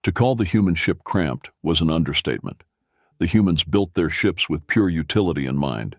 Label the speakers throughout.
Speaker 1: To call the human ship cramped was an understatement. The humans built their ships with pure utility in mind,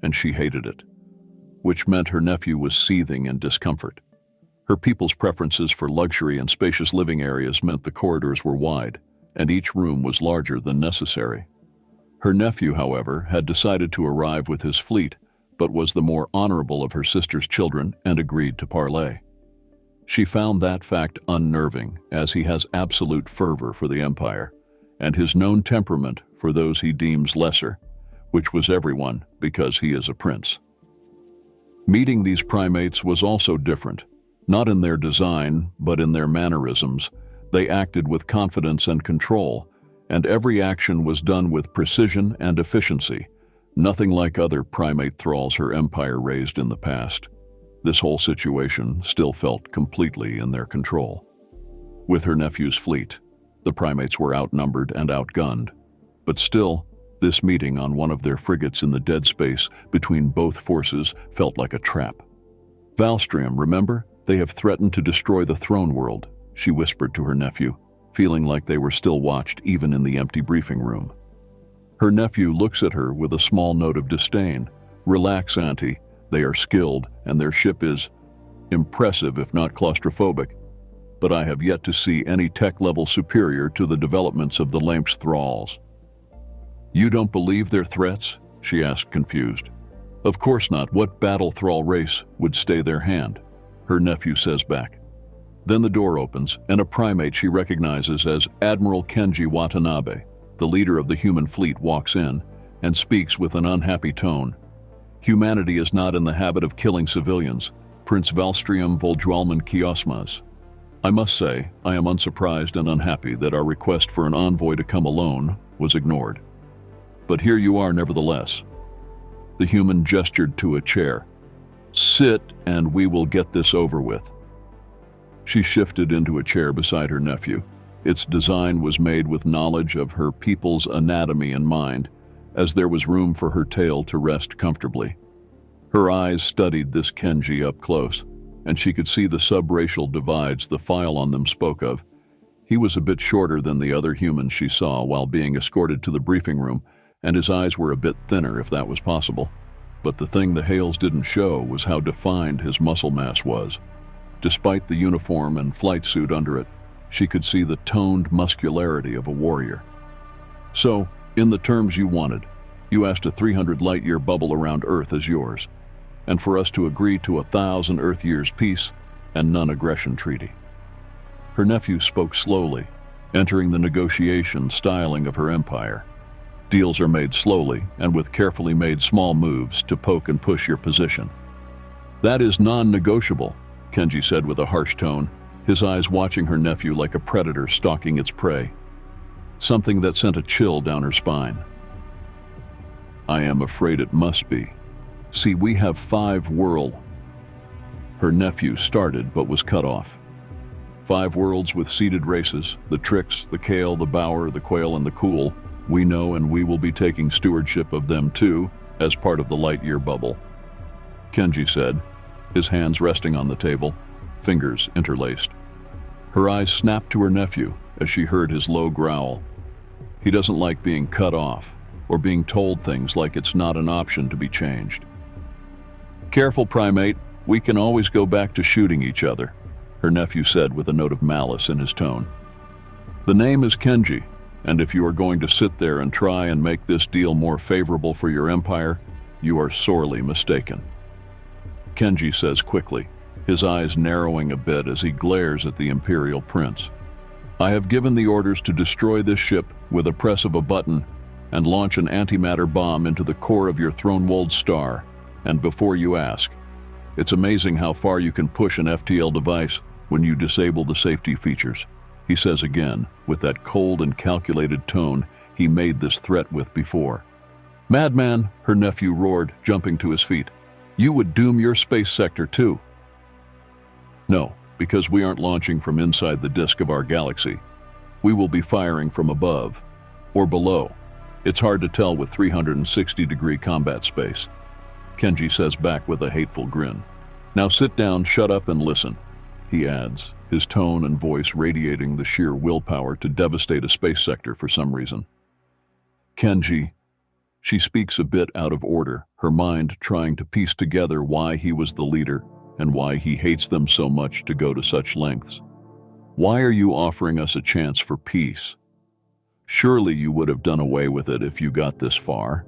Speaker 1: and she hated it, which meant her nephew was seething in discomfort. Her people's preferences for luxury and spacious living areas meant the corridors were wide, and each room was larger than necessary. Her nephew, however, had decided to arrive with his fleet, but was the more honorable of her sister's children and agreed to parley. She found that fact unnerving, as he has absolute fervor for the Empire, and his known temperament for those he deems lesser, which was everyone because he is a prince. Meeting these primates was also different, not in their design, but in their mannerisms. They acted with confidence and control, and every action was done with precision and efficiency, nothing like other primate thralls her empire raised in the past. This whole situation still felt completely in their control. With her nephew's fleet, the primates were outnumbered and outgunned, but still, this meeting on one of their frigates in the dead space between both forces felt like a trap. "Valstrium, remember? They have threatened to destroy the throne world," she whispered to her nephew, feeling like they were still watched even in the empty briefing room. Her nephew looks at her with a small note of disdain. "Relax, Auntie. They are skilled, and their ship is impressive if not claustrophobic. But I have yet to see any tech level superior to the developments of the Lamp's thralls." "You don't believe their threats?" she asked, confused. "Of course not. What battle thrall race would stay their hand?" her nephew says back. Then the door opens, and a primate she recognizes as Admiral Kenji Watanabe, the leader of the human fleet, walks in and speaks with an unhappy tone. "Humanity is not in the habit of killing civilians. Prince Valstrium Voljualman Kiosmas. I must say, I am unsurprised and unhappy that our request for an envoy to come alone was ignored. But here you are nevertheless." The human gestured to a chair. "Sit, and we will get this over with." She shifted into a chair beside her nephew. Its design was made with knowledge of her people's anatomy in mind, as there was room for her tail to rest comfortably. Her eyes studied this Kenji up close, and she could see the subracial divides the file on them spoke of. He was a bit shorter than the other humans she saw while being escorted to the briefing room, and his eyes were a bit thinner if that was possible. But the thing the Hales didn't show was how defined his muscle mass was. Despite the uniform and flight suit under it, she could see the toned muscularity of a warrior. "So, in the terms you wanted, you asked a 300 light-year bubble around Earth as yours, and for us to agree to 1,000 Earth years peace and non-aggression treaty." Her nephew spoke slowly, entering the negotiation styling of her empire. Deals are made slowly and with carefully made small moves to poke and push your position. "That is non-negotiable," Kenji said with a harsh tone, his eyes watching her nephew like a predator stalking its prey. Something that sent a chill down her spine. "I am afraid it must be. See, we have 5 world..." Her nephew started but was cut off. 5 worlds with seeded races, the Trix, the Kale, the Bower, the Quail, and the Cool. We know, and we will be taking stewardship of them too, as part of the light-year bubble," Kenji said, his hands resting on the table, fingers interlaced. Her eyes snapped to her nephew as she heard his low growl. He doesn't like being cut off, or being told things like it's not an option to be changed. "Careful, primate, we can always go back to shooting each other," her nephew said with a note of malice in his tone. "The name is Kenji, and if you are going to sit there and try and make this deal more favorable for your empire, you are sorely mistaken," Kenji says quickly, his eyes narrowing a bit as he glares at the Imperial Prince. "I have given the orders to destroy this ship with a press of a button and launch an antimatter bomb into the core of your Thronewold star, and before you ask, it's amazing how far you can push an FTL device when you disable the safety features," he says again, with that cold and calculated tone he made this threat with before. "Madman," her nephew roared, jumping to his feet. "You would doom your space sector too." "No, because we aren't launching from inside the disk of our galaxy. We will be firing from above, or below. It's hard to tell with 360-degree combat space," Kenji says back with a hateful grin. "Now sit down, shut up, and listen. he adds, his tone and voice radiating the sheer willpower to devastate a space sector for some reason. Kenji. She speaks a bit out of order, her mind trying to piece together why he was the leader and why he hates them so much to go to such lengths. Why are you offering us a chance for peace? Surely you would have done away with it if you got this far.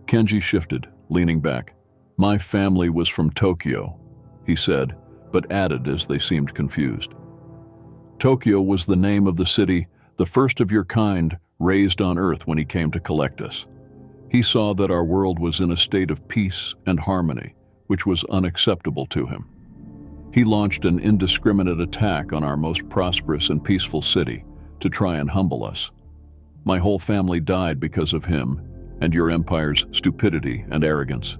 Speaker 1: Kenji shifted, leaning back. My family was from Tokyo, he said, but added as they seemed confused. Tokyo was the name of the city, the first of your kind, raised on Earth when he came to collect us. He saw that our world was in a state of peace and harmony, which was unacceptable to him. He launched an indiscriminate attack on our most prosperous and peaceful city to try and humble us. My whole family died because of him and your empire's stupidity and arrogance.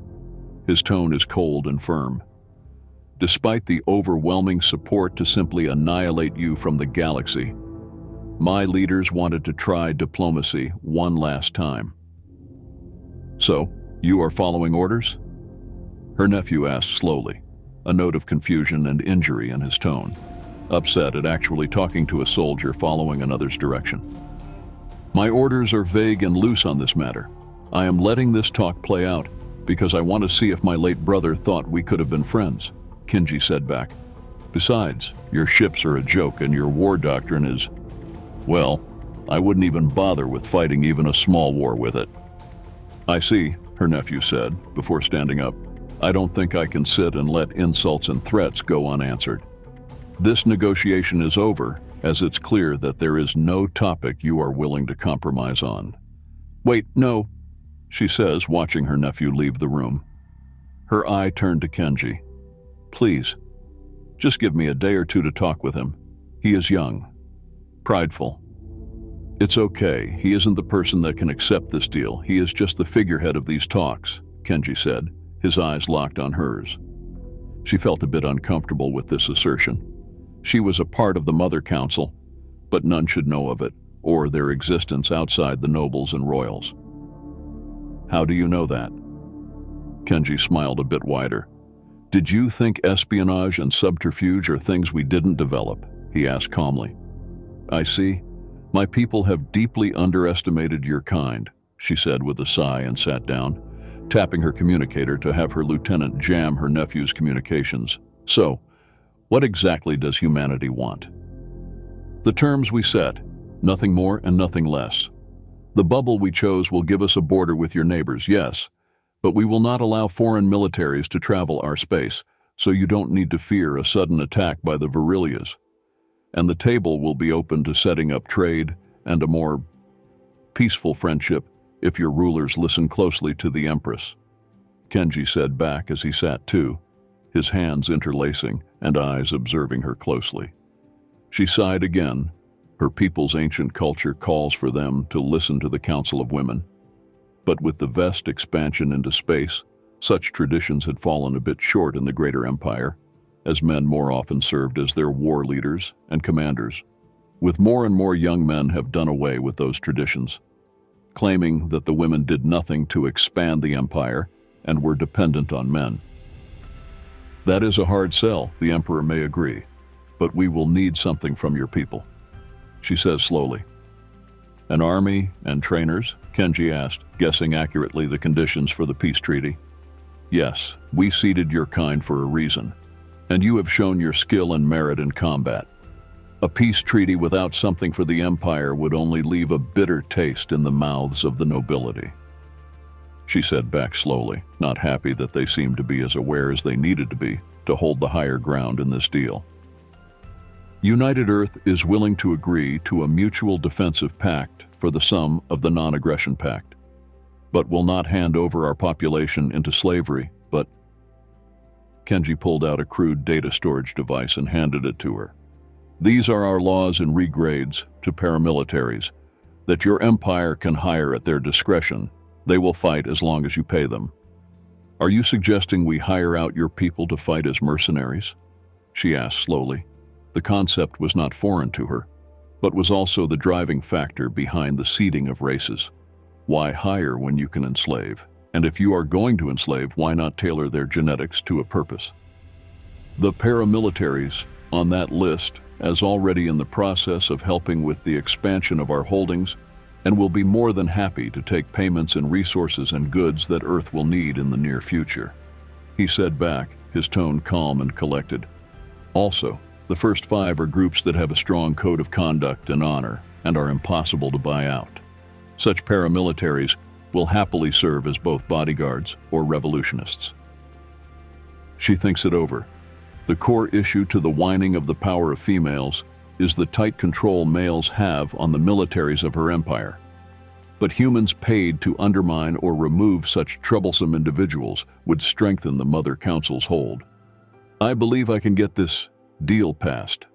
Speaker 1: His tone is cold and firm. Despite the overwhelming support to simply annihilate you from the galaxy, my leaders wanted to try diplomacy one last time. So, you are following orders? Her nephew asked slowly, a note of confusion and injury in his tone, upset at actually talking to a soldier following another's direction. My orders are vague and loose on this matter. I am letting this talk play out because I want to see if my late brother thought we could have been friends, Kenji said back. Besides, your ships are a joke and your war doctrine is, well, I wouldn't even bother with fighting even a small war with it. I see, her nephew said, before standing up. I don't think I can sit and let insults and threats go unanswered. This negotiation is over, as it's clear that there is no topic you are willing to compromise on. Wait, no, she says, watching her nephew leave the room. Her eye turned to Kenji. Please, just give me a day or two to talk with him. He is young, prideful. It's okay, he isn't the person that can accept this deal. He is just the figurehead of these talks, Kenji said, his eyes locked on hers. She felt a bit uncomfortable with this assertion. She was a part of the Mother Council, but none should know of it, or their existence outside the nobles and royals. How do you know that? Kenji smiled a bit wider. Did you think espionage and subterfuge are things we didn't develop? He asked calmly. I see. My people have deeply underestimated your kind, she said with a sigh and sat down, tapping her communicator to have her lieutenant jam her nephew's communications. So, what exactly does humanity want? The terms we set, nothing more and nothing less. The bubble we chose will give us a border with your neighbors, yes, but we will not allow foreign militaries to travel our space, so you don't need to fear a sudden attack by the Virilias. And the table will be open to setting up trade and a more peaceful friendship if your rulers listen closely to the Empress, Kenji said back as he sat too, his hands interlacing and eyes observing her closely. She sighed again. Her people's ancient culture calls for them to listen to the Council of Women. But with the vast expansion into space, such traditions had fallen a bit short in the greater empire, as men more often served as their war leaders and commanders. With more and more young men have done away with those traditions, claiming that the women did nothing to expand the empire and were dependent on men. That is a hard sell, the Emperor may agree, but we will need something from your people, she says slowly. An army and trainers? Kenji asked, guessing accurately the conditions for the peace treaty. Yes, we seeded your kind for a reason, and you have shown your skill and merit in combat. A peace treaty without something for the Empire would only leave a bitter taste in the mouths of the nobility, she said back slowly, not happy that they seemed to be as aware as they needed to be to hold the higher ground in this deal. United Earth is willing to agree to a mutual defensive pact for the sum of the non-aggression pact, but will not hand over our population into slavery, but... Kenji pulled out a crude data storage device and handed it to her. These are our laws and regrades to paramilitaries that your empire can hire at their discretion. They will fight as long as you pay them. Are you suggesting we hire out your people to fight as mercenaries? She asked slowly. The concept was not foreign to her, but was also the driving factor behind the seeding of races. Why hire when you can enslave? And if you are going to enslave, why not tailor their genetics to a purpose? The paramilitaries on that list as already in the process of helping with the expansion of our holdings and will be more than happy to take payments in resources and goods that Earth will need in the near future. He said back, his tone calm and collected. Also, the first 5 are groups that have a strong code of conduct and honor and are impossible to buy out. Such paramilitaries will happily serve as both bodyguards or revolutionists. She thinks it over. The core issue to the whining of the power of females is the tight control males have on the militaries of her empire. But humans paid to undermine or remove such troublesome individuals would strengthen the Mother Council's hold. I believe I can get this deal passed.